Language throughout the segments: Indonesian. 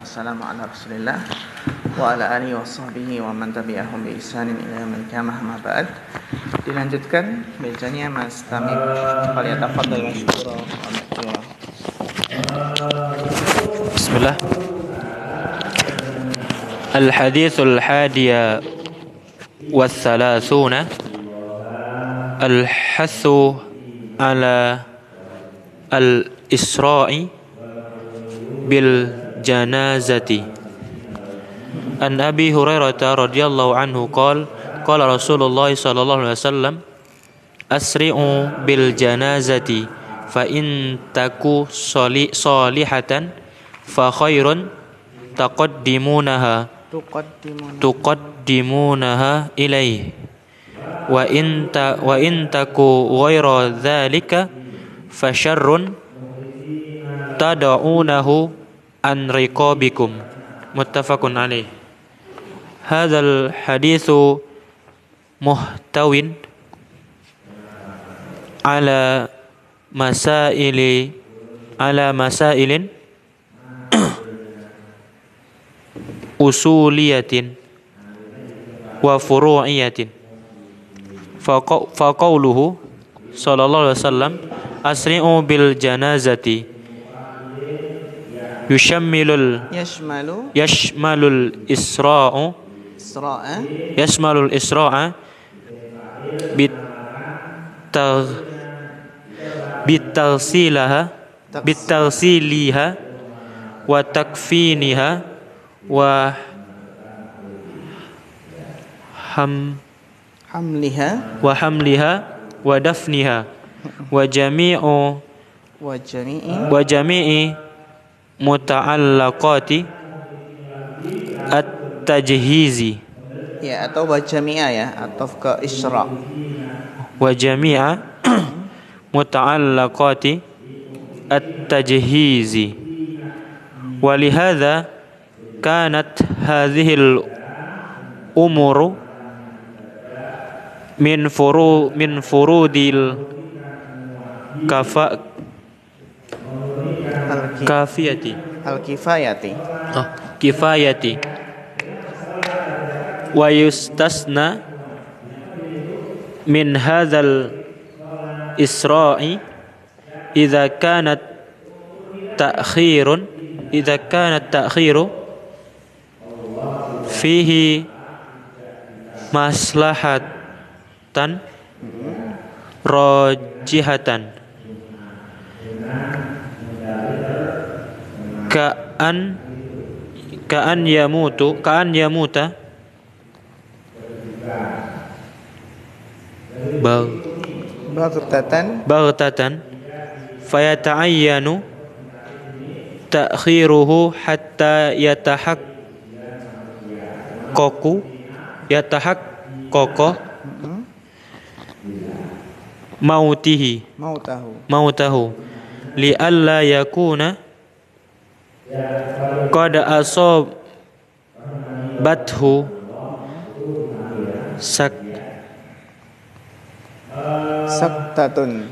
Assalamu ala Rasulillah wa ala alihi wa sahbihi wa man tabi'ahum bi ihsanin ila yaumil qiyamah ma ba'd. Dilanjutkan bacanya Mas Tamim. Falyatafaddal mashkura wa ma'jura. Bismillah. Al-haditsul hadiya wa thalathuna al-hathu ala al-isra'i bil janazati. An Abi Hurairah radhiyallahu anhu qala Rasulullah sallallahu alaihi wasallam asri'u bil janazati fa in taku salihatan fa khairun tuqaddimunaha ilaihi wa in taku ghaira dzalika fa syarrun tad'unahu an riqabikum. Muttafaqun alaih. Hadzal haditsu muhtawin ala masailin usuliyatin wa furu'iyatin. Fa qawluhu sallallahu alaihi wasallam asri'u bil janazati yashmalul isra'a bitalsiliha wa takfiniha wa hamliha wa dafniha wa jami'i muta'allaqati at-tajhizi, ya, atau wa jami'a, ya, atau ke isra. wa jami'a muta'allaqati at-tajhizi. Wa lihadza kanat hadhil umuru min furudil kifayati wa yustasna min hadzal isra'i idza kanat ta'khiru fihi maslahatan rajihatan ka'an yamuta baghtatan fayata'ayyanu ta'khiruhu hatta yatahaqqaqu mautahu li'alla yakuna qad asabathu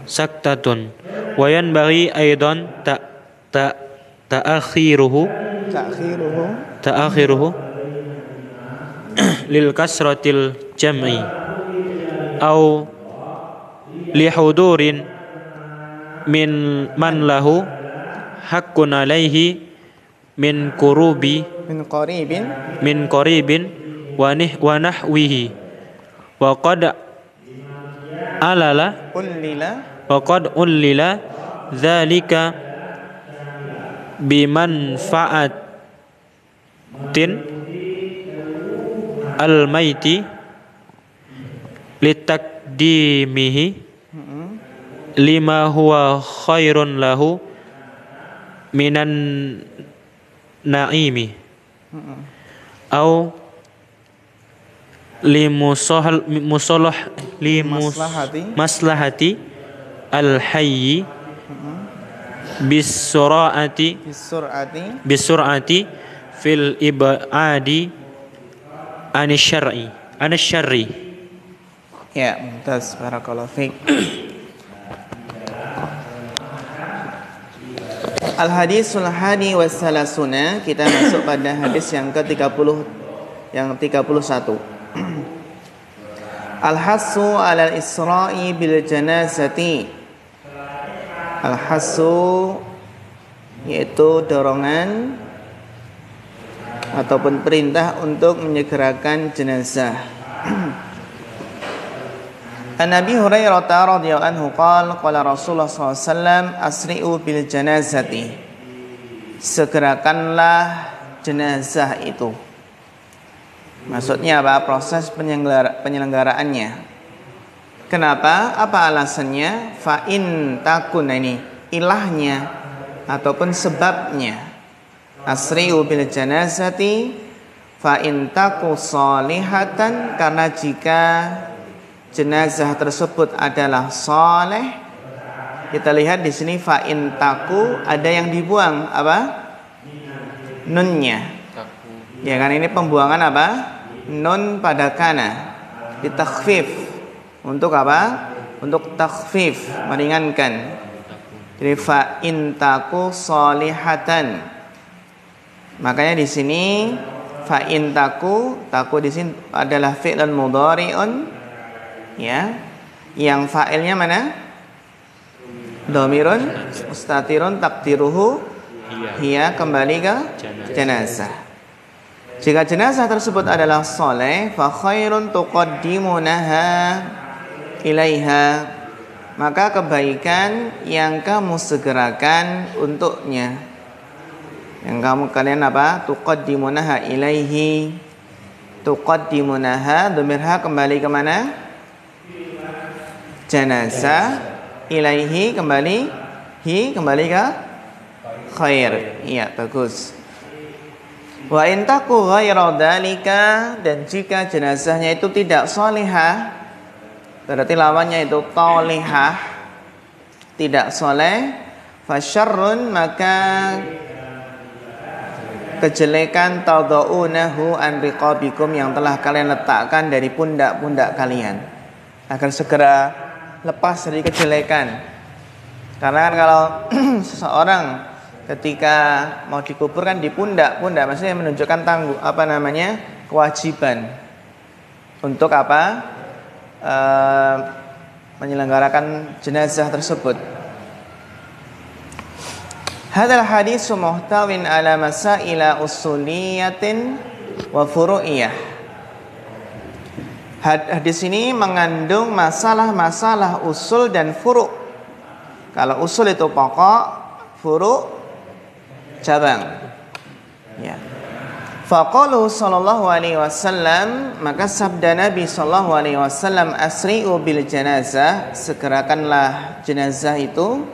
saktatun wa yanbaghi aidan ta'akhiruhu lil kasratil jam'i au li hudurin min man lahu haqqun alaihi min qaribin wa nahwihi wa qad ullila dzalika bimanfa'atin al-maiti litakdimihi lima huwa khairun lahu minan na'imi au maslahati al-hayyi bisur'ati fil ibadi anisyarri. Ya, mumtaz, barakallahu fiik. Al-hadisul hadi wassalasuna, kita masuk pada hadis yang ke-30 yang 31. Al-hassu 'alal isra'i bil janazati. Al-hassu yaitu dorongan ataupun perintah untuk menyegerakan jenazah. An Abi Hurairah radhiyallahu anhu qala Rasulullah sallallahu alaihi wasallam asri'u bil janazati. Segerakanlah jenazah itu. Maksudnya apa? Proses penyelenggaraannya. Kenapa? Apa alasannya? Fa in takun, ini ilahnya ataupun sebabnya. Asri'u bil janazati fa in taku salihatan, karena jika jenazah tersebut adalah saleh. Kita lihat di sini fa in taku ada yang dibuang apa? Nunnya. Ya kan, ini pembuangan apa? Nun pada kana. Ditakhfif. Untuk apa? Untuk takhfif, meringankan. Jadi fa in taku salihatan. Makanya di sini fa in taku di sini adalah fi'lun mudhari'un, ya, yang fa'ilnya mana? Dhamirun mustatirun taqdiruhu hiya, kembali ke jenazah. Jika jenazah tersebut adalah saleh, fa khairun tuqaddimunaha ilaiha, maka kebaikan yang kamu segerakan untuknya. Yang kalian apa? Tuqaddimunaha ilaihi. Tuqaddimunaha, dhamirha kembali ke mana? Jenazah. Ilaihi kembali ke khair. Iya, bagus. Wa in taku ghairu dzalika, dan jika jenazahnya itu tidak salihah, berarti lawannya itu talihah, tidak soleh, fasyarrun, maka kejelekan tadaunahu an riqabikum, yang telah kalian letakkan dari pundak-pundak kalian, agar segera lepas dari kejelekan. Karena kan kalau seseorang ketika mau dikubur kan di pundak-pundak, maksudnya menunjukkan kewajiban untuk apa? Menyelenggarakan jenazah tersebut. Hadzal haditsu muhtawin ala masaila usuliyatin wa furu'iyah. Hadis ini mengandung masalah-masalah usul dan furu'. Kalau usul itu pokok, furu' cabang. Ya. Faqaluhu sallallahu alaihi wasallam, maka sabda Nabi sallallahu alaihi wasallam, asri'u bil janazah, segerakanlah jenazah itu.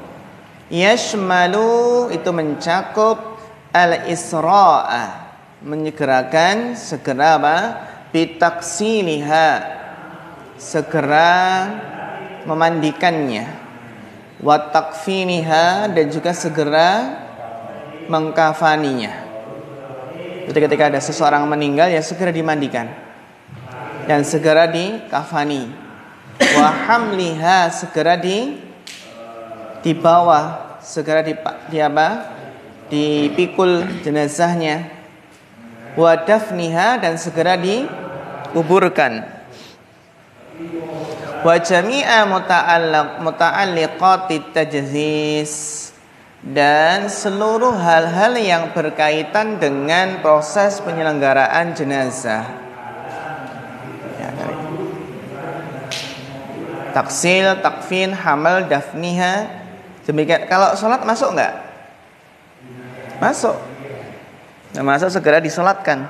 Yashmalu, itu mencakup al-isra'a, menyegerakan, segera apa? Bitaksiliha, segera memandikannya. Wa takfiniha, dan juga segera mengkafaninya. Jadi ketika ada seseorang meninggal, ya segera dimandikan dan segera dikafani. Wa hamliha, segera dibawa, segera dipikul jenazahnya. Wa dafniha, dan segera dikuburkan. Wa jami'a muta'alliqatit tajhiz, dan seluruh hal-hal yang berkaitan dengan proses penyelenggaraan jenazah. Ya, taksil, takfin, hamal, dafniha. Demikian. Kalau sholat masuk enggak? Masuk. Nah, masuk segera disolatkan.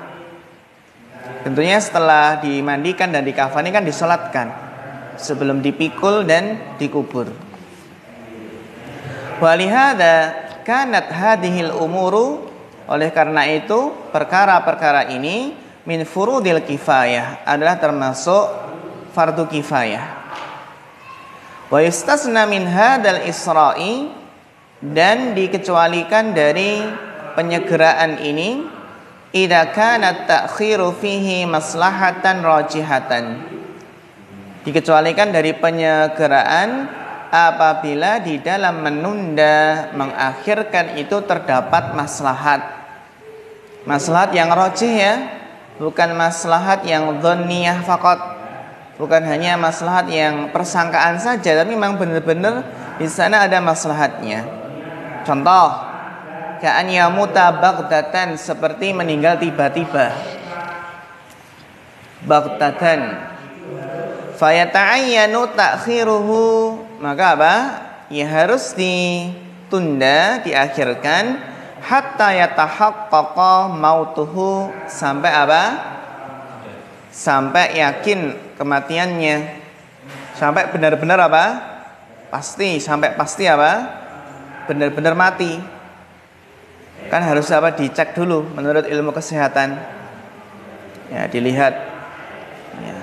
Tentunya setelah dimandikan dan dikafani kan disolatkan, sebelum dipikul dan dikubur. Walihada kanat hadhil umuru, oleh karena itu perkara-perkara ini min furudil kifayah, adalah termasuk fardu kifayah. Wa yustasna min hadal isra'i, dan dikecualikan dari penyegeraan ini, idza kana ta'khiru fihi maslahatan rajihatan, dikecualikan dari penyegeraan apabila di dalam menunda, mengakhirkan itu terdapat maslahat. Maslahat yang rajih ya, bukan maslahat yang dhanniyah faqat. Bukan hanya maslahat yang persangkaan saja, tapi memang benar-benar di sana ada maslahatnya. Contoh, ka'an yamuta baghtatan, seperti meninggal tiba-tiba. Baghtatan. Fayata'ayyanu ta'khiruhu, maka apa? Ya harus ditunda, diakhirkan hatta yatahaqqaqa mautuhu, sampai apa? Sampai yakin kematiannya, sampai benar-benar apa? Pasti, sampai pasti apa? Benar-benar mati. Kan harus apa? Dicek dulu menurut ilmu kesehatan. Ya, dilihat ya,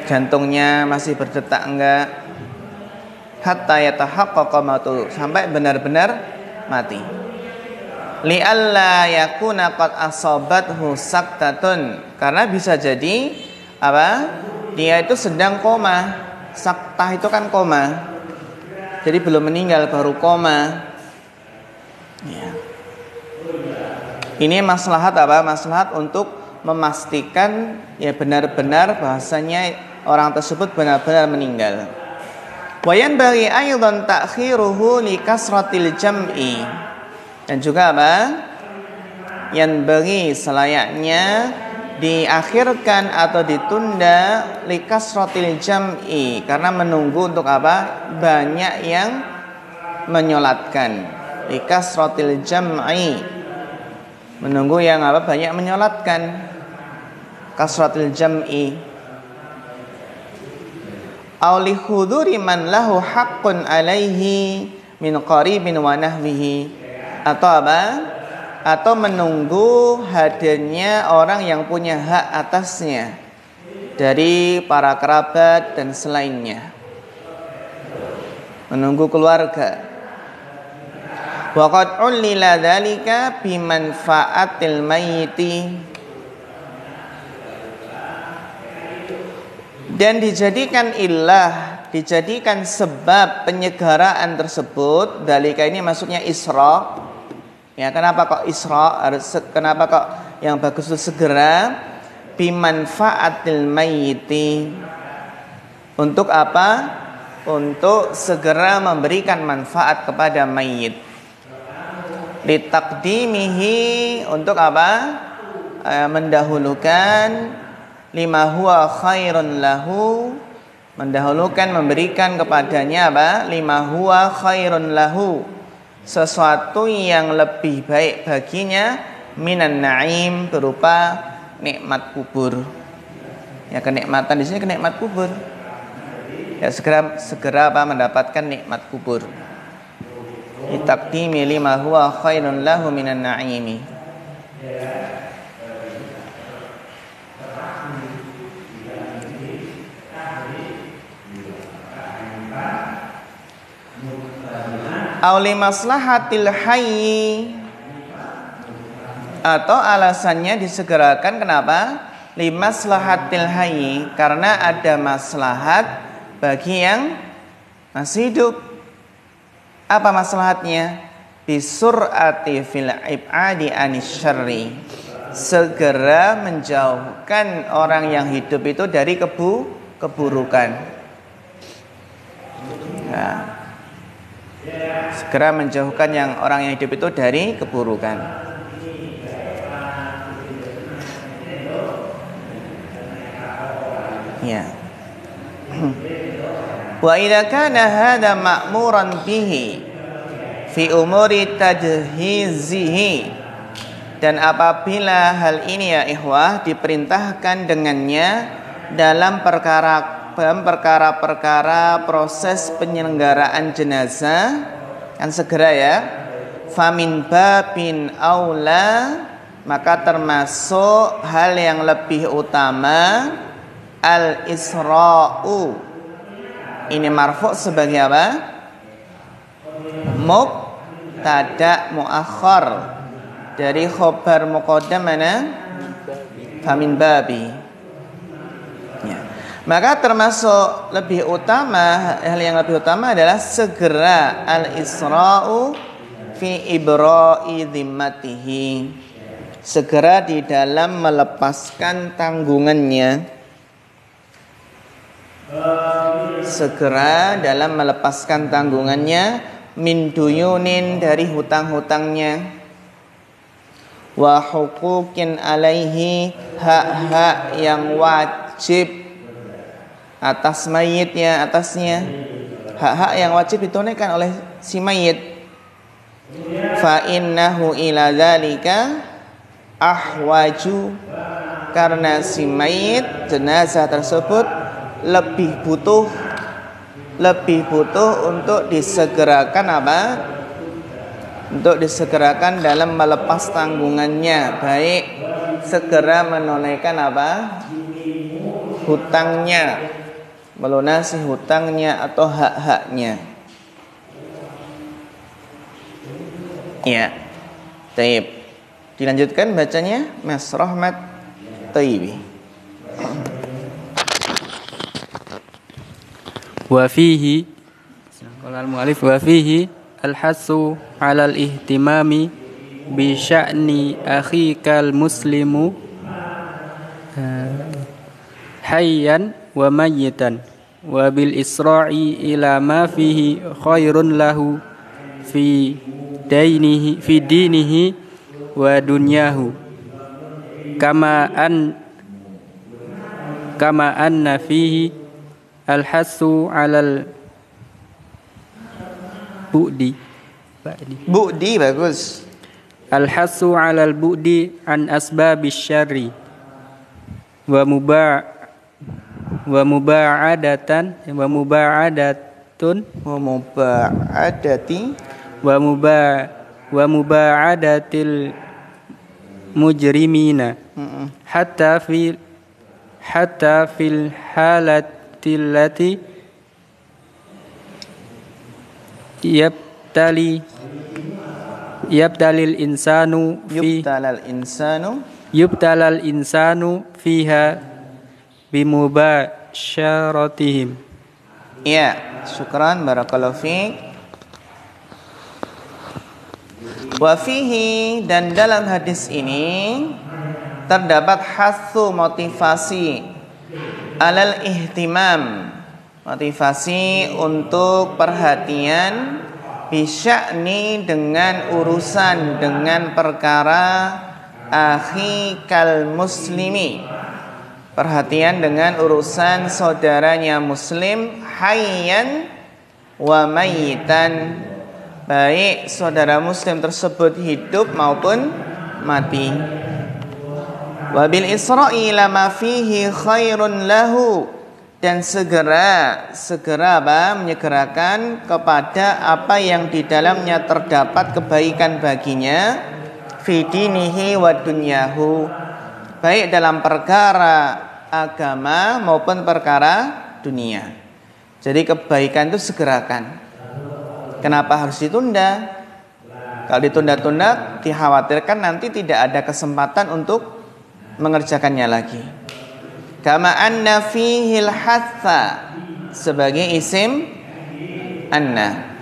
jantungnya masih berdetak enggak, hatta yatahaqqaqa mautuhu, sampai benar-benar mati. Li'alla yakuna qad asabathu saktatun, karena bisa jadi apa? Dia itu sedang koma. Saktah itu kan koma. Jadi belum meninggal, baru koma. Ya. Ini maslahat apa? Maslahat untuk memastikan ya benar-benar bahasanya orang tersebut benar-benar meninggal. Wa yanbaghi aidan ta'khiruhu li kasratil jam'i. Dan juga apa? Yang bagi selayaknya diakhirkan atau ditunda likasrotil jam'i, karena menunggu untuk apa? Banyak yang menyolatkan. Likasrotil jam'i, menunggu yang apa? Banyak menyolatkan. Kasrotil jam'i. Au li huduri man lahu haqqun alaihi min qaribin wa nahwihi, atau apa? Atau menunggu hadirnya orang yang punya hak atasnya dari para kerabat dan selainnya. Menunggu keluarga. Wa qad ulila dzalika bi manfaatil mayyiti, dan dijadikan illah, dijadikan sebab penyegaraan tersebut. Dzalika ini maksudnya isra. Ya, kenapa kok isra? Kenapa kok yang bagus itu segera? Bimanfaatil mayyiti. Untuk apa? Untuk segera memberikan manfaat kepada mayit. Litaqdimihi, untuk apa? Mendahulukan lima huwa khairun lahu, mendahulukan memberikan kepadanya apa? Lima huwa khairun lahu, sesuatu yang lebih baik baginya, minan na'im, berupa nikmat kubur. Ya, kenikmatan di sini kenikmat kubur. Ya, segera apa? Mendapatkan nikmat kubur. Itaqdimi lima huwa khairun lahu minan na'imi. Auli maslahatil hayyi, atau alasannya disegerakan kenapa? Limaslahatil hayyi, karena ada maslahat bagi yang masih hidup. Apa maslahatnya? Bisur'ati fil ib'adi anis syarri, segera menjauhkan orang yang hidup itu dari keburukan. Nah, segera menjauhkan yang orang yang hidup itu dari keburukan. Ya. Wa idza kana hadza ma'muran bihi fi umuri tajhizihi, dan apabila hal ini ya ikhwah diperintahkan dengannya dalam perkara-perkara proses penyelenggaraan jenazah, kan segera ya. Famin babin aula, maka termasuk hal yang lebih utama al-isra'u. Ini marfu' sebagai apa? Mubtada muakhar dari khobar muqaddam mana? Famin babi. Ya. Maka termasuk lebih utama, hal yang lebih utama adalah segera al-isra'u fi ibra'i dhimmatihi. Segera di dalam melepaskan tanggungannya. Segera dalam melepaskan tanggungannya min duyunin dari hutang-hutangnya. Wa huquqin alaihi, hak-hak yang wajib atas mayitnya, atasnya hak-hak yang wajib ditunaikan oleh si mayit. Fa innahu ila dzalika ahwaju, karena si mayit jenazah tersebut lebih butuh untuk disegerakan apa? Untuk disegerakan dalam melepas tanggungannya, baik segera menunaikan apa? Hutangnya, melunasi hutangnya atau hak-haknya. Ya. Taib. Dilanjutkan bacanya Mas Rahmat Taibi. Wa fihi, qala al-mu'allif, wa fihi al-hasu 'ala al-ihtimami bi sya'ni akhikal muslimu hayyan wa mayyitan wa bil isra'i ila ma fihi khairun lahu fi dinihi wa dunyahu kama anna fihi al-hasu 'alal Bu'di bagus. al-hasu 'alal bu'di an asbabis syarri wa muba'adatun wa muba'adatil mujrimina hatta fil halati allati yubtalal insanu fiha bimubasyaratihim. Ya, syukran, barakallahu fiik. Wa fihi, dan dalam hadis ini terdapat hasu, motivasi, alal ihtimam, motivasi untuk perhatian, bisya'ni, dengan urusan, dengan perkara, akhikal muslimi, perhatian dengan urusan saudaranya muslim, hayyan wa mayyitan, baik saudara muslim tersebut hidup maupun mati. Wabil isra'i lama fihi khairun lahu, dan segera menyegerakan kepada apa yang di dalamnya terdapat kebaikan baginya, fi dinihi wa dunyahu, baik dalam perkara agama maupun perkara dunia. Jadi kebaikan itu segerakan. Kenapa harus ditunda? Kalau ditunda-tunda, dikhawatirkan nanti tidak ada kesempatan untuk mengerjakannya lagi. Kama anna fihil hatha, sebagai isim anna.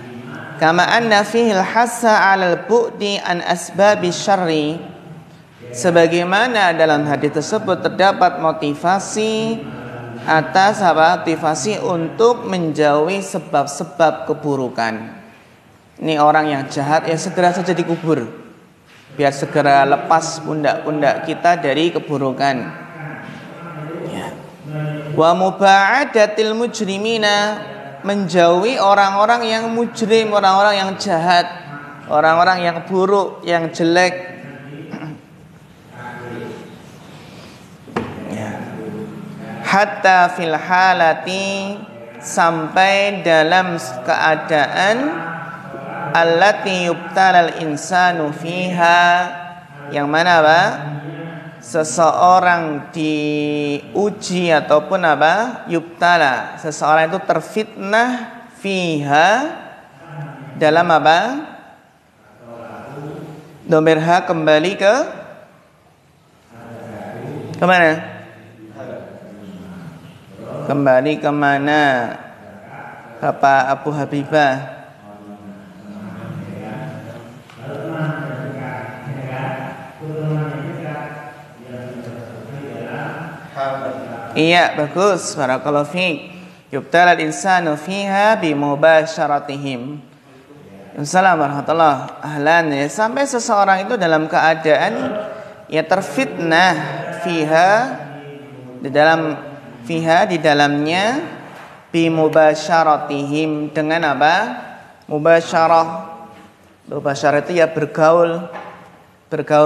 Kama anna fihil hatha alal bu'di an asbabi syarri, sebagaimana dalam hadis tersebut terdapat motivasi atas motivasi untuk menjauhi sebab-sebab keburukan. Ini orang yang jahat, ya segera saja dikubur, biar segera lepas pundak-pundak kita dari keburukan. Ya. Wa muba'adatil mujrimina, menjauhi orang-orang yang mujrim, orang-orang yang jahat, orang-orang yang buruk, yang jelek. Ya. Hatta fil halati, sampai dalam keadaan allati yubtalal insanu fiha, yang mana apa? Seseorang diuji ataupun apa? Yubtala, seseorang itu terfitnah fiha, dalam apa? Domir ha kembali ke mana? Kembali kemana Bapak Abu Habibah? Iya, bagus. Barakallahu fiik. Yubtalal insanu fiha bimubasyaratihim. Assalamualaikum warahmatullahi ahlan. Ya, sampai seseorang itu dalam keadaan ya terfitnah fiha di dalamnya bimubasyaratihim dengan apa? Mubasyarah. Mubasyarah itu ya bergaul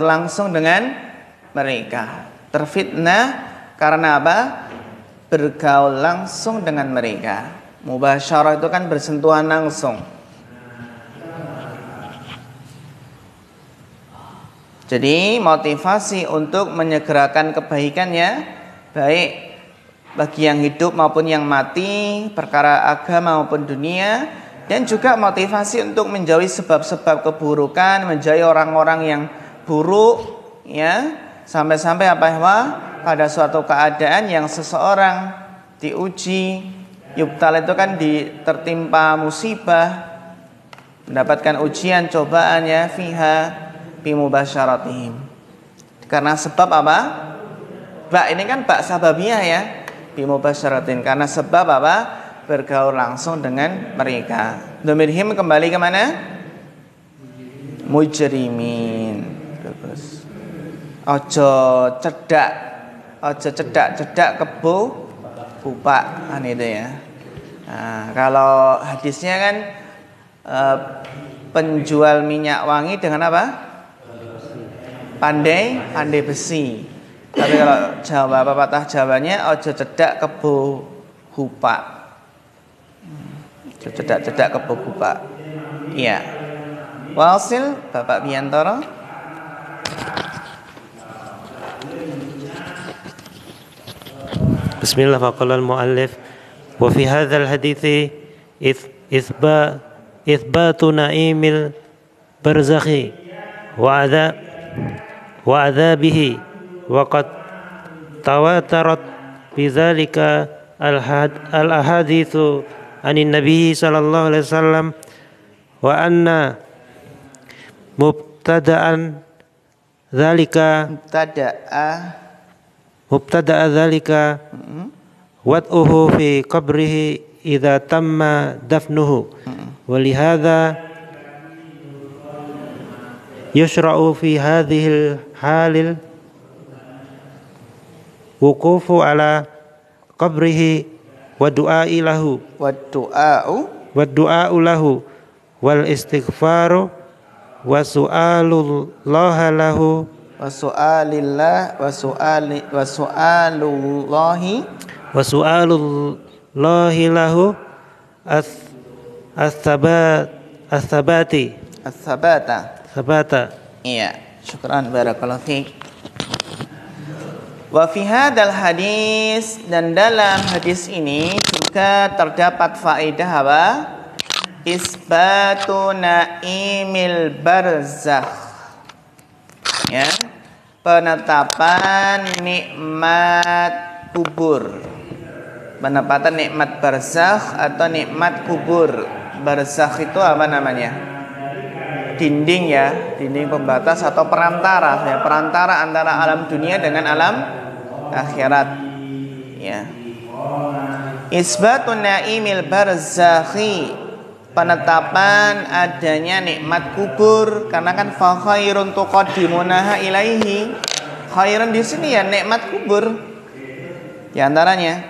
langsung dengan mereka. Terfitnah karena apa? Bergaul langsung dengan mereka. Mubasyarah itu kan bersentuhan langsung. Jadi motivasi untuk menyegerakan kebaikannya, baik bagi yang hidup maupun yang mati, perkara agama maupun dunia, dan juga motivasi untuk menjauhi sebab-sebab keburukan, menjauhi orang-orang yang buruk, ya, sampai-sampai apa ya, pada suatu keadaan yang seseorang diuji, yubtal itu kan tertimpa musibah, mendapatkan ujian, cobaan ya, fiha bimubasyaratihim. Karena sebab apa? Ini kan bak sababiyah ya, bimubasyaratin, karena sebab apa? Bergaul langsung dengan mereka. Domirhim kembali ke mana? Mujrimin. Terus ojo cedak kebo bupak kan itu ya. Nah, kalau hadisnya kan penjual minyak wangi dengan apa? Pandai besi. Tapi kalau Jawa, pepatah Jawanya ojo cedak kebo hupak. Ojo cedak kebo hupak. Iya. Wasil Bapak Biantoro. Bismillah, faqala al-muallif wa fi hadzal hadithi ithbatu na'imil barzakhi wa adzabihi wa qad tawatarat bidzalika al-ahaditsu anin nabiy sallallahu alaihi wasallam wa anna mubtada'a dzalika wad'uhu fi qabrihi idza tamma dafnuhu wa lihadza yushra'u fi hadhihi halil wuqufu ala qabrihi wa du'a'i lahu wal istighfaru wa su'alullahi lahu lahu as-sabata. Iya, syukran barakallahu fiik. Wa fi hadzal hadis, dan dalam hadis ini juga terdapat faedah apa? Isbatu naimil barzakh. Ya. Penetapan nikmat kubur. Penetapan nikmat barzakh atau nikmat kubur. Barzakh itu apa namanya? Dinding ya, dinding pembatas atau perantara ya, perantara antara alam dunia dengan alam akhirat ya. Isbatun naimil barzakhi, penetapan adanya nikmat kubur, karena kan fa khairun tuqaddimunaha ilaihi. Khairun di sini ya nikmat kubur di antaranya.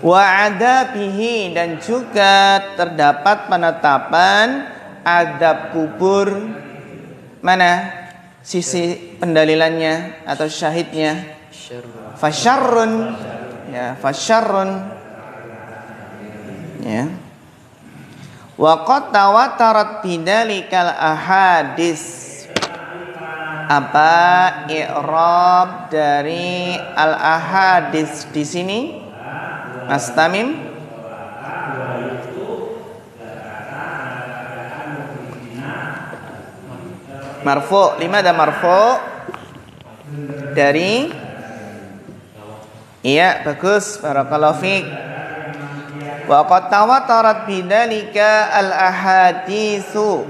Wa adabihi, dan juga terdapat penetapan adab kubur. Mana sisi pendalilannya atau syahidnya? Fasyarrun ya, fasyarrun ya. Wa qad tawatarat bidzalikal ahadis. Apa i'rab dari al ahadis di sini, Mas Tamim? Marfu, lima ada marfu dari Iya, bagus. Barakallahu fiik. Wa qad tawatarat bidzalika al-ahaditsu.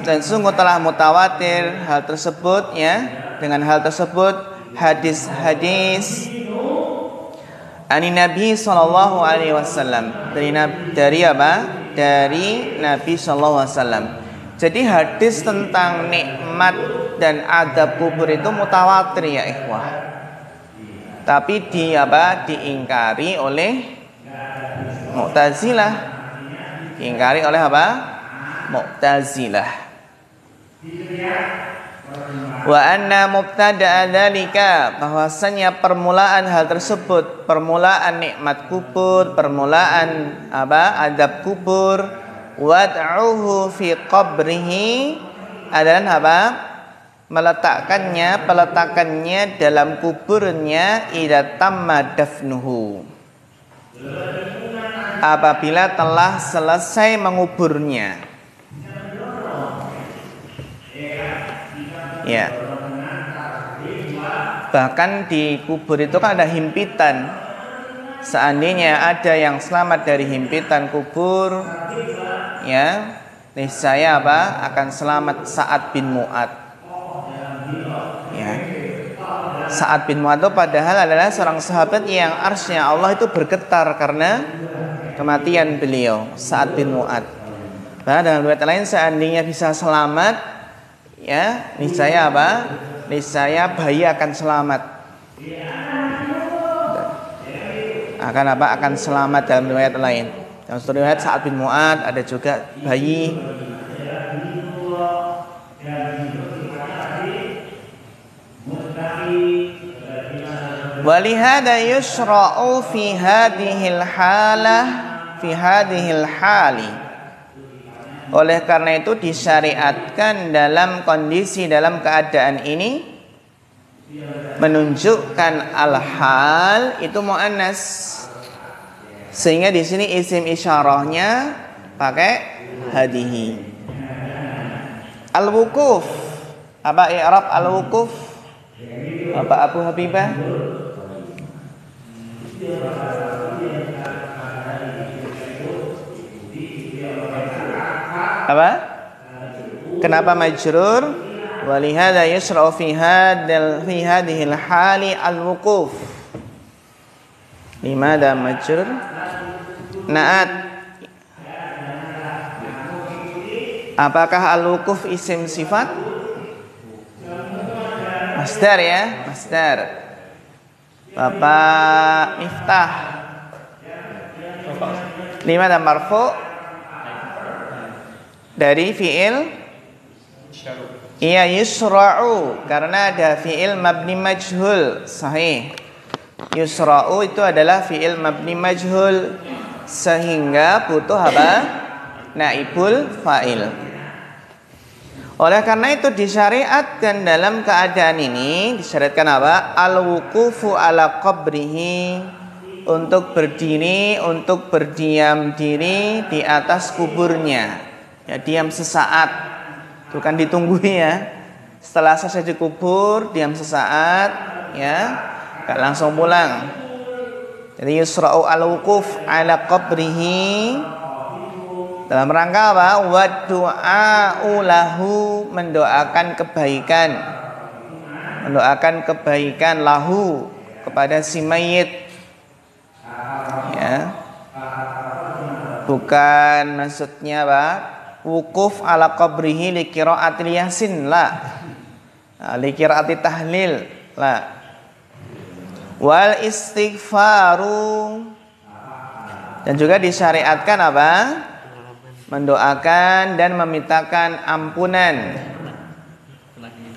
Dan sungguh telah mutawatir hal tersebut ya, dengan hal tersebut hadis-hadis ani Nabi sallallahu alaihi wasallam. Dari apa? Dari Nabi sallallahu alaihi wasallam. Jadi hadis tentang nikmat dan adab kubur itu mutawatir ya ikhwah. Tapi diingkari oleh Mu'tazilah. Diingkari oleh apa? Mu'tazilah. Wa anna mubtada'a dzalika, bahwasanya permulaan hal tersebut, permulaan nikmat kubur, permulaan adab kubur, wad'uhu fi qabrihi adalah peletakannya dalam kuburnya idza tamma dafnuhu, apabila telah selesai menguburnya. Ya. Bahkan di kubur itu kan ada himpitan. Seandainya ada yang selamat dari himpitan kubur, ya, niscaya akan selamat Sa'ad bin Mu'ad. Ya. Sa'ad bin Mu'ad itu padahal adalah seorang sahabat yang arsy-nya Allah itu bergetar karena kematian beliau, Sa'ad bin Mu'ad. Nah, dengan riwayat lain seandainya bisa selamat, ya, niscaya niscaya bayi akan selamat. Akan selamat dalam riwayat lain. Dalam satu riwayat Sa'ad bin Mu'ad ada juga bayi. Walihada yusra'u fi hadhil hali. Oleh karena itu disyariatkan dalam keadaan ini menunjukkan al-hal itu muannas. Sehingga di sini isim isyarahnya pakai hadihi. Al-wukuf. Apa i'rab al-wukuf? Apa Abu Habibah? Apa? Kenapa majrur? Walihada yusra'u fi hadhil hali al-wuquf. Limada majrur? Na'at. Apakah al-wuquf isim sifat? Masdar ya, masdar. Bapak Miftah. Limada marfu' dari fi'il iya yusra'u, karena ada fi'il mabni majhul. Sahih, yusra'u itu adalah fi'il mabni majhul, sehingga butuh naibul fa'il. Oleh karena itu disyariatkan dalam keadaan ini, disyariatkan al-wuqufu ala qabrihi, untuk berdiri, untuk berdiam diri di atas kuburnya. Ya, diam sesaat, bukan ditunggu ya. Setelah selesai dikubur, diam sesaat, ya, gak langsung pulang. Jadi yusra'u al-wuquf ala qabrihi dalam rangka wa du'a'u lahu, mendoakan kebaikan lahu, kepada si mayit. Ya. Bukan maksudnya wukuf ala qabrihi li qiraatil yasin, la. Li qiraati tahlil, la. Wal istighfaru, dan juga disyariatkan mendoakan dan memintakan ampunan.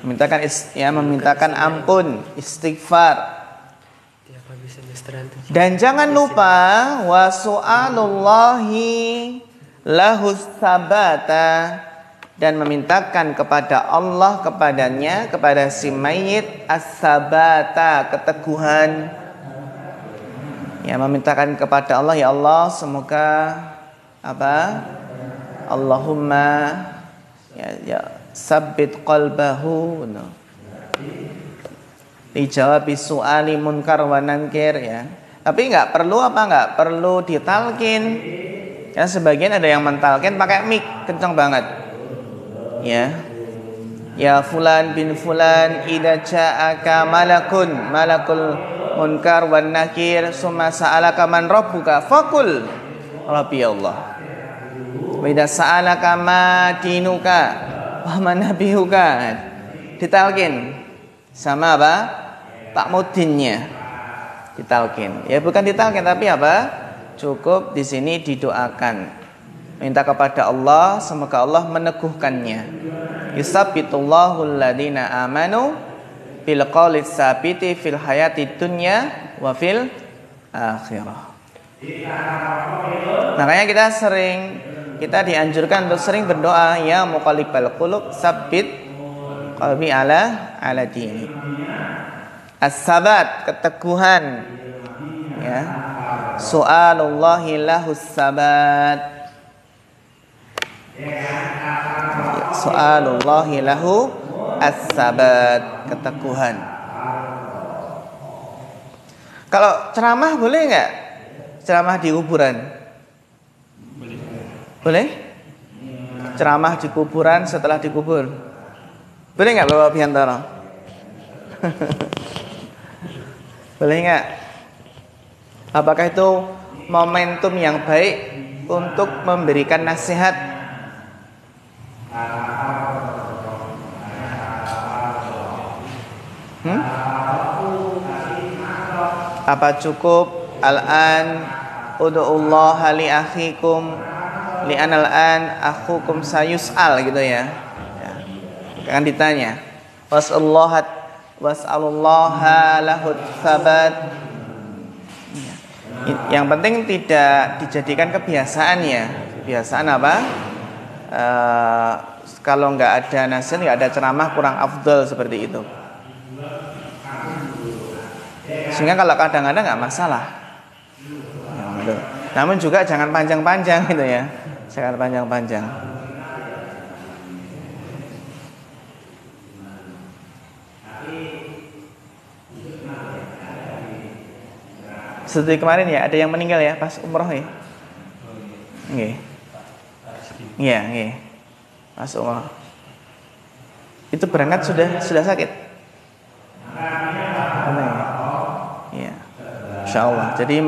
Memintakan ampun, istighfar. Dan jangan lupa wa su'alullahi lahus sabata, dan memintakan kepada Allah, kepada si mayit as-sabata, keteguhan. Ya, memintakan kepada Allah, ya Allah, semoga Allahumma ya sabbit qalbahu dijawabi su'ali munkar wa nankir, ya. Tapi nggak perlu apa? Nggak perlu ditalkin. Ya, sebagian ada yang mentalkin pakai mic kencang banget. Ya. Ya fulan bin fulan idza ja'aka malakul munkar wan nakir summa sa'alaka man rabbuka faqul rabbi Allah. Wa idza sa'alaka ma dinuka wa man nabiyuka. Ditalkin sama apa? Pak mudinnya. Ditalkin. Ya bukan ditalkin tapi apa? Cukup di sini didoakan. Minta kepada Allah semoga Allah meneguhkannya. Yusabbitullahu alladhina amanu bil qawli tsabiti fil hayati dunya wa fil akhirah. Makanya kita dianjurkan untuk sering berdoa, ya muqallibal qulub tsabbit qalbi ala dini. As-sabat, keteguhan. Ya. Su'alullahi lahus sabat. Su'alullahi lahu as-sabat, keteguhan. Kalau ceramah boleh nggak? Ceramah di kuburan? Boleh? Ceramah di kuburan setelah dikubur? Boleh nggak Bapak Biantoro? Boleh nggak? Apakah itu momentum yang baik untuk memberikan nasihat? Apa cukup al-an ud'ullaha li akhikum li anal-an akhukum sayus'al gitu ya. Kan ditanya. Was'alullaha lahut sabat. Yang penting tidak dijadikan kebiasaan ya. Kebiasaan apa? Kalau nggak ada nasihat, nggak ada ceramah, kurang afdal seperti itu. Sehingga kalau kadang-kadang nggak masalah. Namun juga jangan panjang-panjang gitu ya. Jangan panjang-panjang. Seperti kemarin ya, ada yang meninggal ya pas umroh ya. Nggih. Iya, nggih. Pas umroh. Itu berangkat sudah sakit. Iya. Insyaallah. Jadi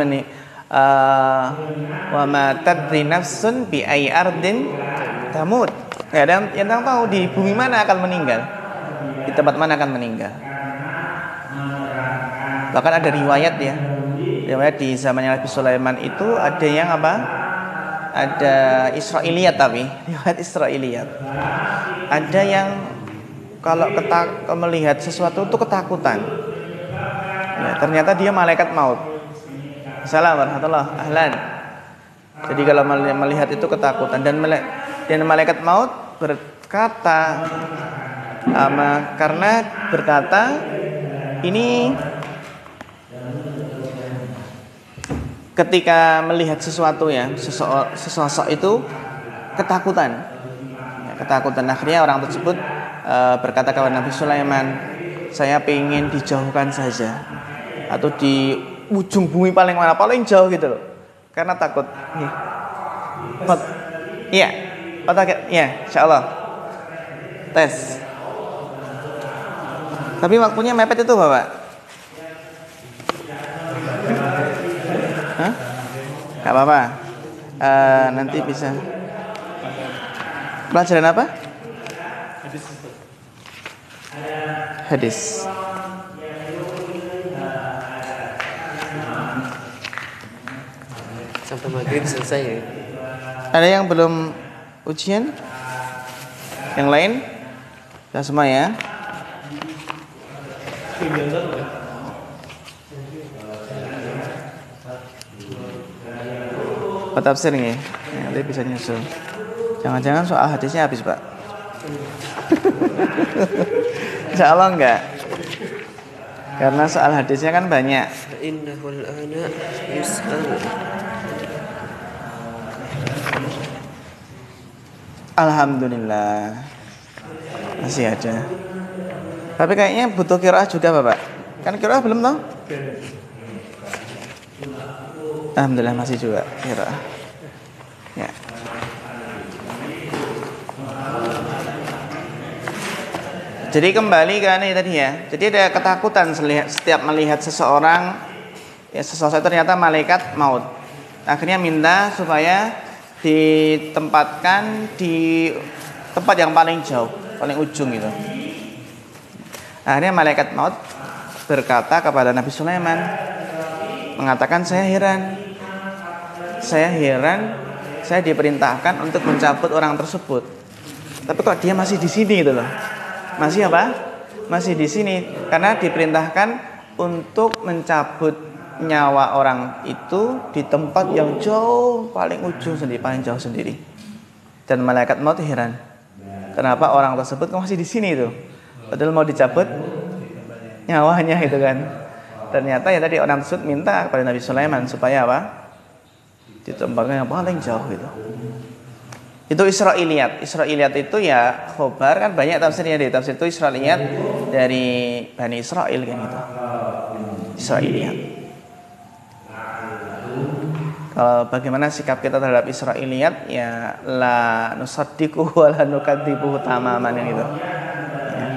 wa ma tadri nafsun bi ayyi ardin tamut. Enggak ada yang tahu di bumi mana akan meninggal. Di tempat mana akan meninggal. Bahkan ada riwayat ya. Riwayat di zamannya Nabi Sulaiman itu ada yang apa? Ada Israiliyat tapi riwayat Israiliyat. Ada yang kalau melihat sesuatu itu ketakutan. Ya, ternyata dia malaikat maut. Assalamualaikum warahmatullahi ahlan. Jadi kalau melihat itu ketakutan dan malaikat maut berkata karena berkata ini ketika melihat sesuatu ya sesosok itu ketakutan. Ya, ketakutan akhirnya orang tersebut berkata kepada Nabi Sulaiman, saya ingin dijauhkan saja atau di ujung bumi paling mana, paling jauh gitu loh, karena takut. Iya, iya, insyaallah. Tes. Tapi waktunya mepet itu Bapak. Hah? Gak apa-apa. Nanti bisa. Pelajaran apa? Hadis. Sampai maghrib selesai ya. Ada yang belum ujian? Yang lain? Sudah semua ya? Pak tafsir nih, nanti bisa nyusul. Jangan-jangan soal hadisnya habis Pak. Insyaallah enggak. Karena soal hadisnya kan banyak. Innahul ana yus'al. Alhamdulillah masih ada. Tapi kayaknya butuh qiraah juga Bapak. Kan qiraah belum toh? Alhamdulillah masih juga kira. Ya. Jadi kembali ke ini tadi ya. Jadi ada ketakutan setiap melihat seseorang, ya seseorang ternyata malaikat maut. Akhirnya minta supaya ditempatkan di tempat yang paling jauh, paling ujung gitu. Akhirnya malaikat maut berkata kepada Nabi Sulaiman, mengatakan, saya heran, saya diperintahkan untuk mencabut orang tersebut, tapi kok dia masih di sini gitu loh. Masih apa? Masih di sini karena diperintahkan untuk mencabut nyawa orang itu di tempat yang jauh, paling ujung sendiri, paling jauh sendiri. Dan malaikat maut heran, kenapa orang tersebut kok masih di sini itu? Padahal mau dicabut nyawanya gitu kan. Ternyata ya tadi orang tersebut minta kepada Nabi Sulaiman supaya apa? Ditempatkan yang paling jauh gitu. Itu Israiliyat. Israiliyat itu ya khobar, kan banyak tafsirnya. Di tafsir itu Israiliyat dari Bani Israel kan gitu. Israiliyat. Kalau bagaimana sikap kita terhadap Israiliyat, ya la nusaddiqu wa la nukadzibuhu tamaman yang itu.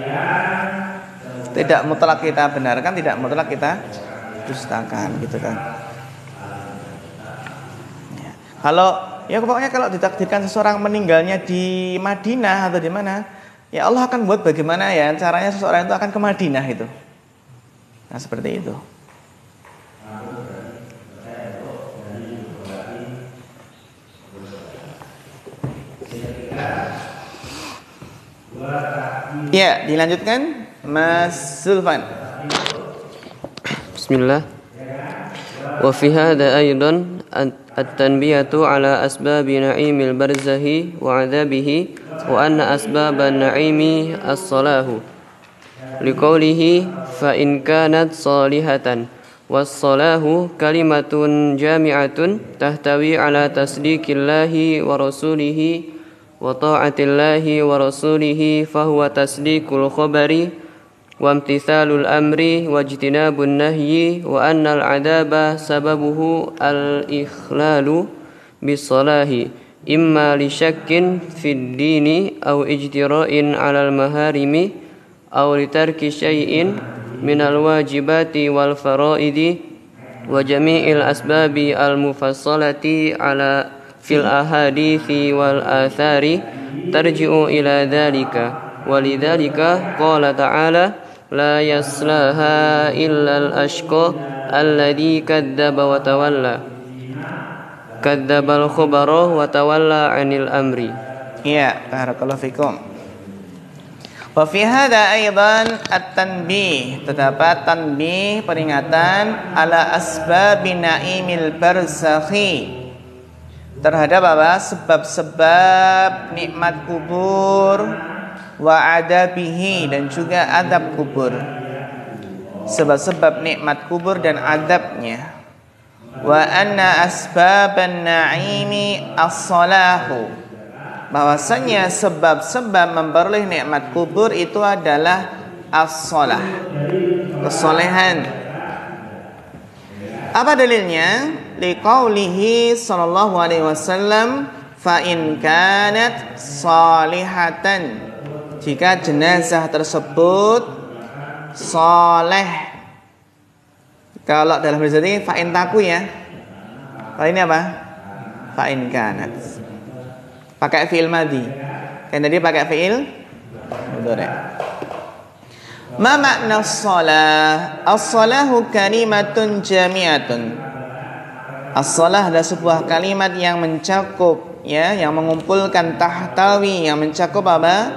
Ya. Tidak mutlak kita benarkan, tidak mutlak kita dustakan gitu kan. Ya. Ya pokoknya kalau ditakdirkan seseorang meninggalnya di Madinah atau di mana, ya Allah akan buat bagaimana ya caranya seseorang itu akan ke Madinah itu. Nah seperti itu. Ya, dilanjutkan Mas Zulfan. Bismillah. Wa fi hadha aidan at-tanbiyatu ala asbabi na'imil barzahi wa 'adabihi wa anna asbaban na'imi as-salahu liqaulihi fa in kanat salihatan was-salahu kalimatun jami'atun tahtawi ala tasdiqillahi wa rasulihi wa ta'atillahi wa rasulihi fa huwa tasdiqul khabari wa imtithalul amri wa ijtinabun nahyi wa annal adaba sababuhu al-ikhlalu bis-salahi imma li syakkin fid dini aw ijtira'in 'alal maharimi aw li tarki syai'in minal wajibati wal fara'idi wa jami'il asbabi al-mufassalati 'ala fil ahadithi wal athari tarji'u ila dhalika walidhalika qala ta'ala la yaslaha illal ashqa alladhi kadzdzaba wa tawalla kadzdzabal khabara wa tawalla 'anil amri. Ya, barakallahu fikum. Wa fi hadza aidan at-tanbih, terdapat tanbih peringatan ala asbabi naimil barzakhi, terhadap apa? Sebab-sebab nikmat kubur, wa adabihi, dan juga adab kubur. Sebab-sebab nikmat kubur dan adabnya. Wa anna asbaban na'imi as-salahu, bahwasanya sebab-sebab memperoleh nikmat kubur itu adalah as-salah, kesolehan. Apa dalilnya? Liqaulihi sallallahu alaihi wasallam, fa in kanat salihatan, jika jenazah tersebut soleh. Kalau dalam bahasa ini fa'in taku ya. Kalau ini apa? Fa'in kanat. Pakai fi'il madhi. Kan tadi pakai fi'il mudhari'. Ma makna as-salah? As-salahu kalimatun jami'atun. As-salah adalah sebuah kalimat yang mencakup, ya, yang mengumpulkan, tahtawi, yang mencakup apa?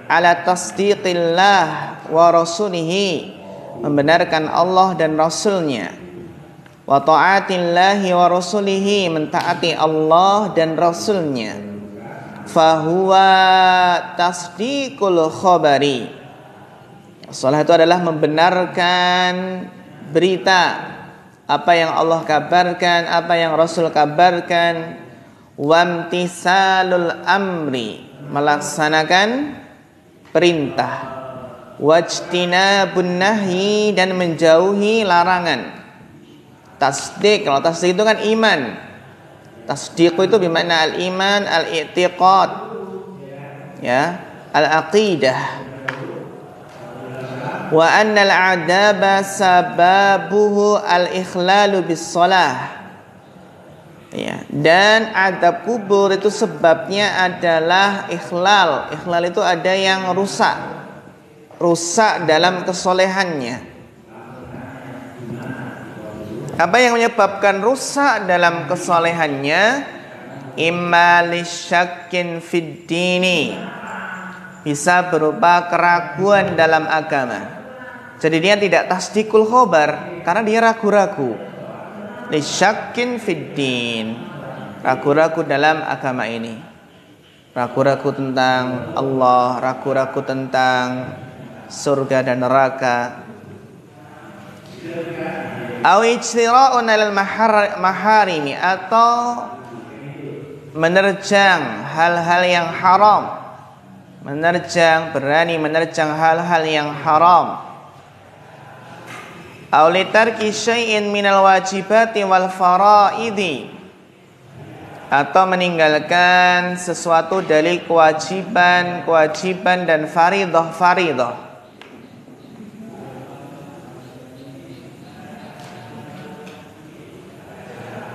Ala tasdiqillah wa rasulihi, membenarkan Allah dan Rasulnya, wa ta'atillahi wa rasulihi, mentaati Allah dan Rasulnya, fahuwa tasdiqul khabari. Salah itu adalah membenarkan berita, apa yang Allah kabarkan, apa yang Rasul kabarkan, wamtisalul amri, melaksanakan perintah, wajtinabun nahyi, dan menjauhi larangan, Tasdik, kalau tasdik itu kan iman. Tasdiq itu bermakna al-iman, al-i'tiqad. Ya, al-aqidah. Wa anna al-'adaba sababuhu al-ikhlalu bis-shalah. Ya, dan adab kubur itu sebabnya adalah ikhlal. Ikhlal itu ada yang rusak dalam kesolehannya. Apa yang menyebabkan rusak dalam kesolehannya? Imma lisyakkin fid dini, bisa berupa keraguan dalam agama. Jadi dia tidak tasdikul khobar karena dia ragu-ragu. Lisyakkin fid din, ragu-ragu dalam agama ini. Ragu-ragu tentang Allah, ragu-ragu tentang surga dan neraka. Aw ijtira'un 'alal maharimi, atau menerjang hal-hal yang haram. Berani menerjang hal-hal yang haram. Aw litarki syai'in minal wajibati wal faraidi, atau meninggalkan sesuatu dari kewajiban dan faridah.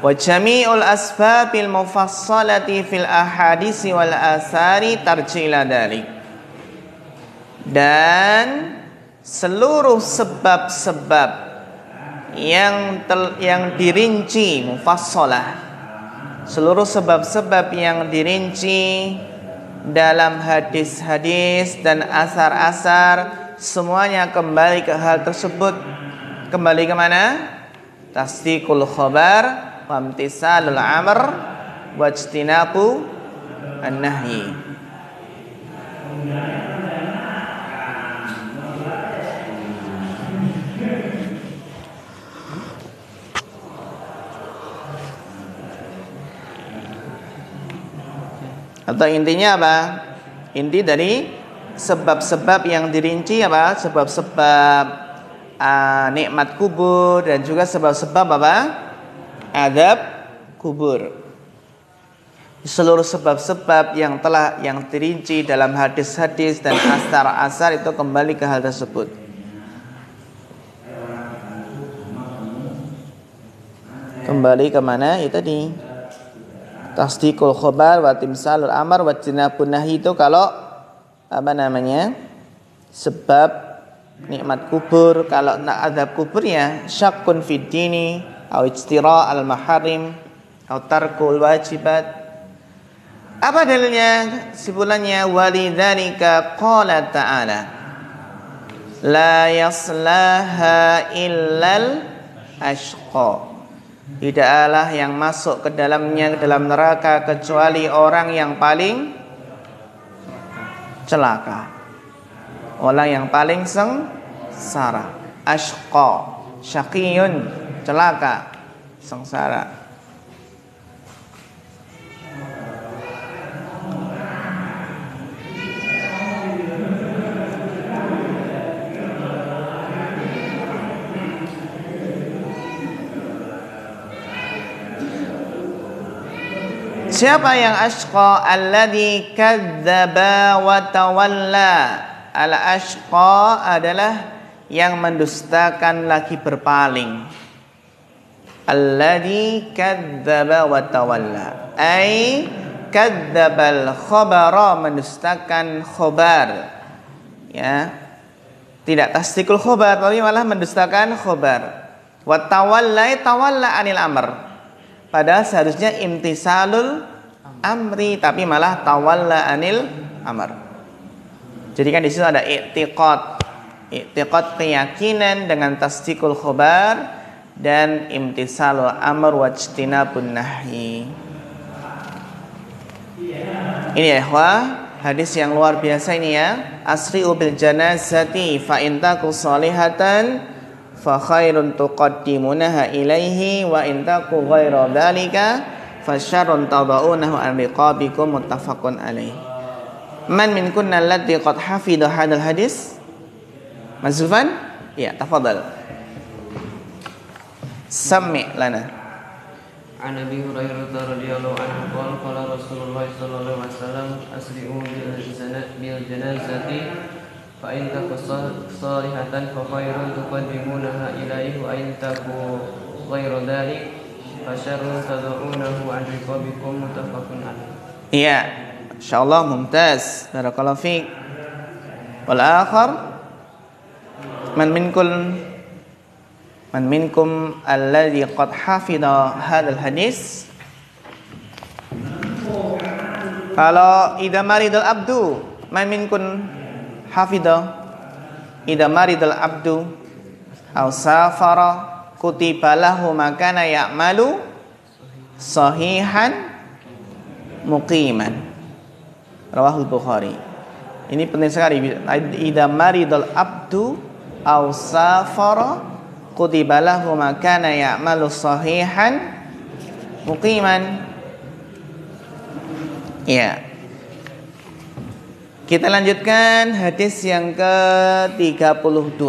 Wa jami'ul asbabil mufassalati fil ahadisi wal asari tarji ila dzalik. Dan seluruh sebab-sebab yang dirinci mufassalah, seluruh sebab-sebab yang dirinci dalam hadis-hadis dan asar-asar, semuanya kembali ke hal tersebut. Kembali ke mana? Tasdiqul khabar, wamtisalul amr, wajtinabu an-nahyi. Atau intinya apa? Inti dari sebab-sebab yang dirinci apa? Sebab-sebab nikmat kubur dan juga sebab-sebab apa? Adab kubur. Seluruh sebab-sebab yang dirinci dalam hadis-hadis dan asar-asar itu kembali ke hal tersebut. Kembali ke mana? Itu tadi tasdiqul khabar wa timsalul amar wa jinabun nahi, itu kalau sebab nikmat kubur. Kalau adab kuburnya syakkun fid dini au ijtira' al maharim au tarkul wajibat. Apa dalilnya? Simpulannya, walidzalika qala ta'ala la yaslaha illal ashqa, tidaklah yang masuk ke dalamnya, ke dalam neraka, kecuali orang yang paling celaka, orang yang paling sengsara. Ashqa, syaqiyun, celaka, sengsara. Siapa yang ashqa? Alladzi kadzdzaba wa tawalla. Al-ashqa adalah yang mendustakan lagi berpaling. Alladzi kadzdzaba wa tawalla, ai kadzdzabal khabara, mendustakan khabar. Ya. Tidak tasdiqul khabar, tapi malah mendustakan khabar. Wa tawalla anil amr. Padahal seharusnya imtisalul amri, tapi malah tawalla anil amr. Jadi kan di situ ada i'tiqad keyakinan dengan tasdiqul khabar dan imtisalul amr wajtinabun nahyi. Ini ya ikhwah, hadis yang luar biasa ini ya. Asri'u bil janazati fa in taku salihatan fa khairun tuqaddimunaha ilaihi wa in taku ghaira dzalika fa syarrun tadaunahu an riqabikum, muttafaqun alaih. Man min kunna allati qad hafidha hadzal hadis? Mas Zulfan? Ya, tafadhal. Sami' lana. An Abi Hurairah radhiyallahu anhu qala qala Rasulullah sallallahu alaihi wasallam asri'u bil janazati fa in taku salihatan fa khairun tuqaddimunaha ilaihi wa in taku ghairu dhalik fa syarrun tad'unahu an riqabikum muttafaqun alaih. Iya, insyaallah mumtaz. Barakallahu fiik. Wal akhar man minkum alladhi qad hafidha hadzal hadis. Kalau idza maridal abdu, man minkum hafidha idza maridal abdu aw safara kutiba lahu ma kana ya'malu sahihan muqiman. Rawahul Bukhari. Ini penting sekali. Idza maridal abdu aw safara kutiba lahu ma kana ya'malu sahihan muqiman. Ya. Kita lanjutkan hadis yang ke-32.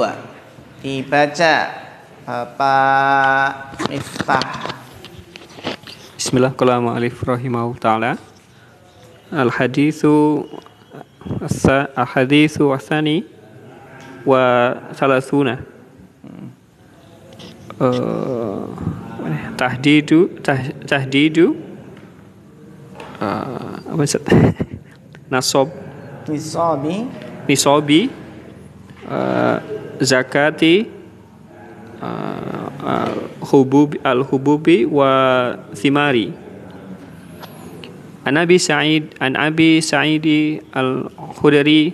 Dibaca Bapak Miftah. Bismillah, qala mu'allif rahimahu ta'ala. Al-hadithu wasani wa salasuna. Tahdidu apa Ustaz? Nisabi zakati al-hububi wa thimari. An Abi Sa'id al-Khudri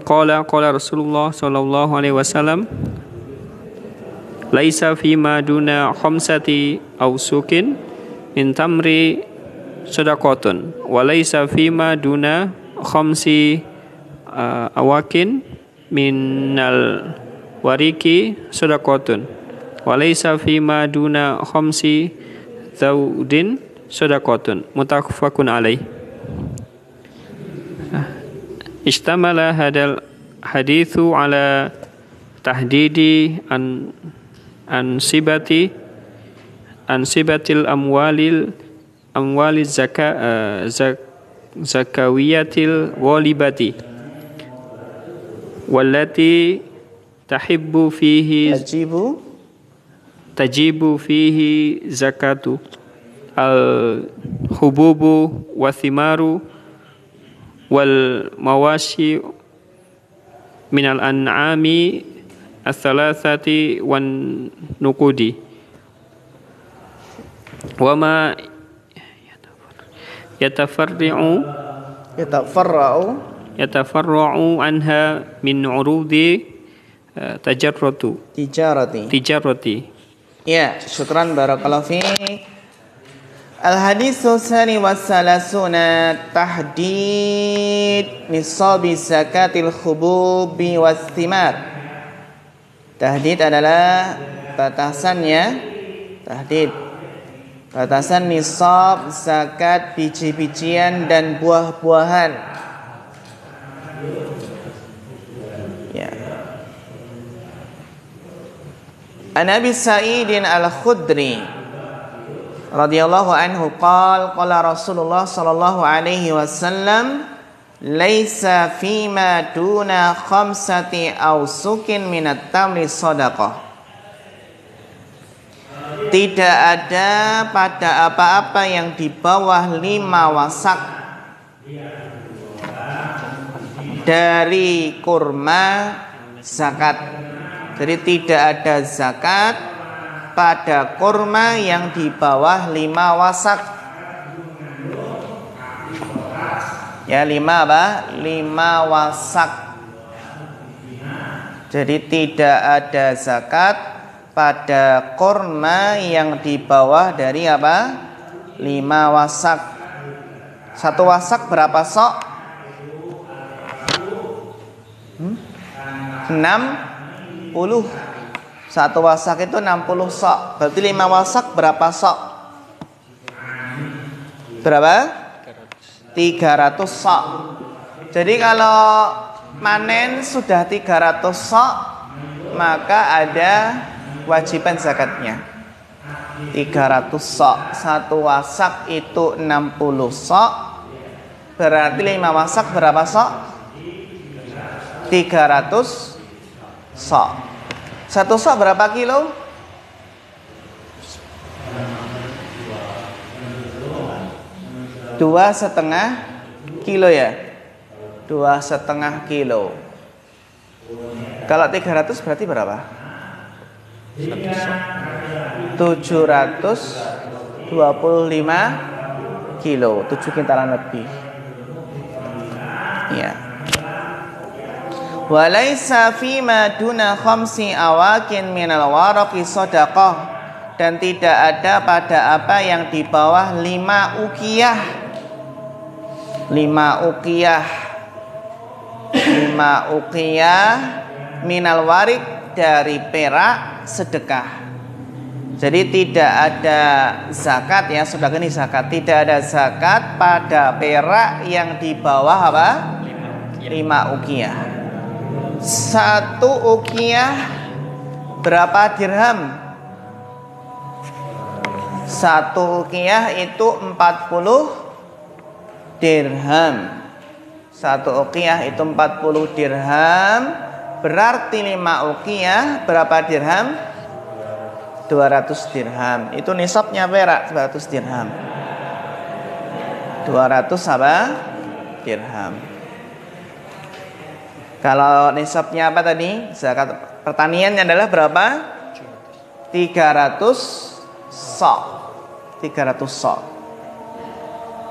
qala Rasulullah sallallahu alaihi wasallam laisa fima duna khamsati awsukin min tamri sadaqatun wa laisa fima duna khamsi awakin minal wariki sadaqatun wa laisa fima duna khamsi zawdin sadaqatun. Muttafaqun alaih. Istamala hadal hadithu ala tahdidi sibatil amwalil zakawiyatil ghalibati wallati tajibu fihi zakatu al hububu wa thimaru wal mawashi minal an'ami al-thalathati wan nuqudi wa ma yatafarra'u anha min urudi tijarati. Ya, syukran barakallahu fiik. Al-haditsu tsani wassalasuna tahdid nisabi zakatil khububi wasthimar. Tahdid adalah batasan nisab zakat biji-bijian dan buah-buahan. Ya. An Abi Sa'id al-Khudri radhiyallahu anhu qala Rasulullah sallallahu alaihi wasallam laisa fima duna khamsati awsukin minat tamri sadaqah. Tidak ada pada apa-apa yang di bawah 5 wasak dari kurma zakat. Jadi tidak ada zakat pada kurma yang di bawah 5 wasak. Ya, 5 apa? 5 wasak. Jadi tidak ada zakat pada kurma yang di bawah dari apa? 5 wasak. 1 wasak berapa sok? 60. 1 wasak itu 60 sok. Berarti 5 wasak berapa sok? Berapa? 300 sok. Jadi kalau panen sudah 300 sok, maka ada kewajiban zakatnya 300 sok. 1 wasak itu 60 sok. Berarti 5 wasak berapa sok? 300 sok. 1 sok berapa kilo? 2,5 kilo ya. 2,5 kilo. Kalau 300 berarti berapa? 725 kilo, 7 kintalan lebih. Ya. Walaisa fima duna khamsi awakin minal waraqi shadaqah, dan tidak ada pada apa yang di bawah 5 uqiyah. 5 uqiyah minal warik, dari perak sedekah. Jadi tidak ada zakat ya, sudah gini zakat. Tidak ada zakat pada perak yang di bawah apa? 5 uqiyah. 1 uqiyah berapa dirham? 1 uqiyah itu 40 dirham. 1 uqiyah itu 40 dirham. Berarti 5 uqiyah berapa dirham? 200 dirham. Itu nisabnya perak 200 dirham. 200 apa? Dirham. Kalau nisabnya apa tadi? Zakat pertaniannya adalah berapa? 300 sok. 300 sok.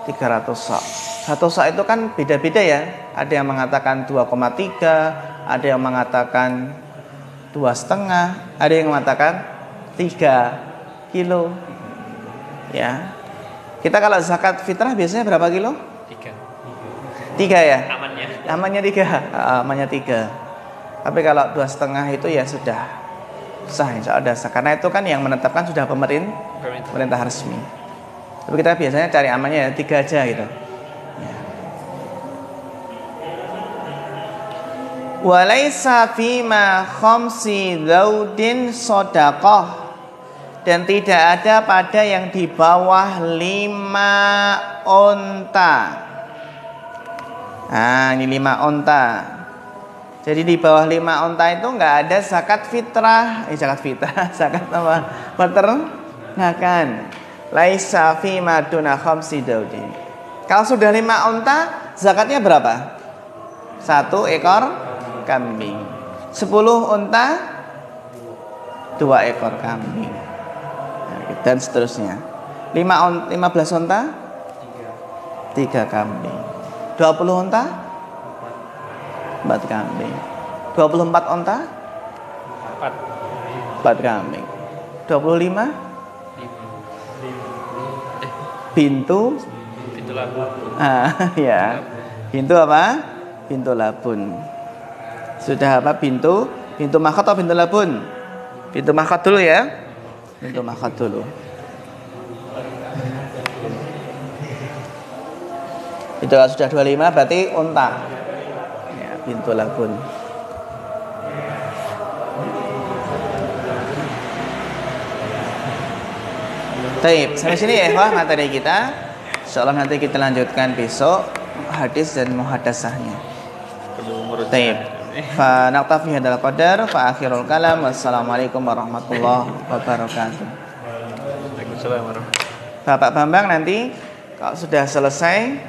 300 sok. 1 sok itu kan beda-beda ya. Ada yang mengatakan 2,3, ada yang mengatakan 2,5, ada yang mengatakan 3 kilo. Ya. Kita kalau zakat fitrah biasanya berapa kilo? 3 ya? Amannya 3. Tapi kalau 2,5 itu ya sudah sah insya Allah. Karena itu kan yang menetapkan sudah pemerintah resmi. Tapi kita biasanya cari amannya ya 3 aja gitu. Ya. Walaisa fima khamsi daudin shadaqah, dan tidak ada pada yang di bawah 5 onta. Nah, ini 5 onta. Jadi di bawah 5 onta itu enggak ada zakat fitrah. Zakat apa? Peternakan. Laisa fima duna khamsi daudin. Kalau sudah 5 onta, zakatnya berapa? 1 ekor kambing. 10 onta, 2 ekor kambing. Dan seterusnya. 15 onta, 3 kambing. 20 onta, 4 kambing. 24 onta, 4 kambing. 25 pintu labun. Ya. Pintu apa? Pintu labun. Sudah apa? Pintu makhot atau pintu labun? Pintu makhot dulu ya. Pintu makhot dulu. Itu kalau sudah 25 berarti unta. Ya, pintu labun. Baik, sampai sini ya wah materi kita. Insyaallah nanti kita lanjutkan besok hadis dan muhadasahnya. Baik. Fa naqtafi hadzal qadar fa akhirul kalam. Wassalamualaikum warahmatullahi wabarakatuh. Waalaikumsalam warahmatullahi wabarakatuh. Bapak Bambang nanti kalau sudah selesai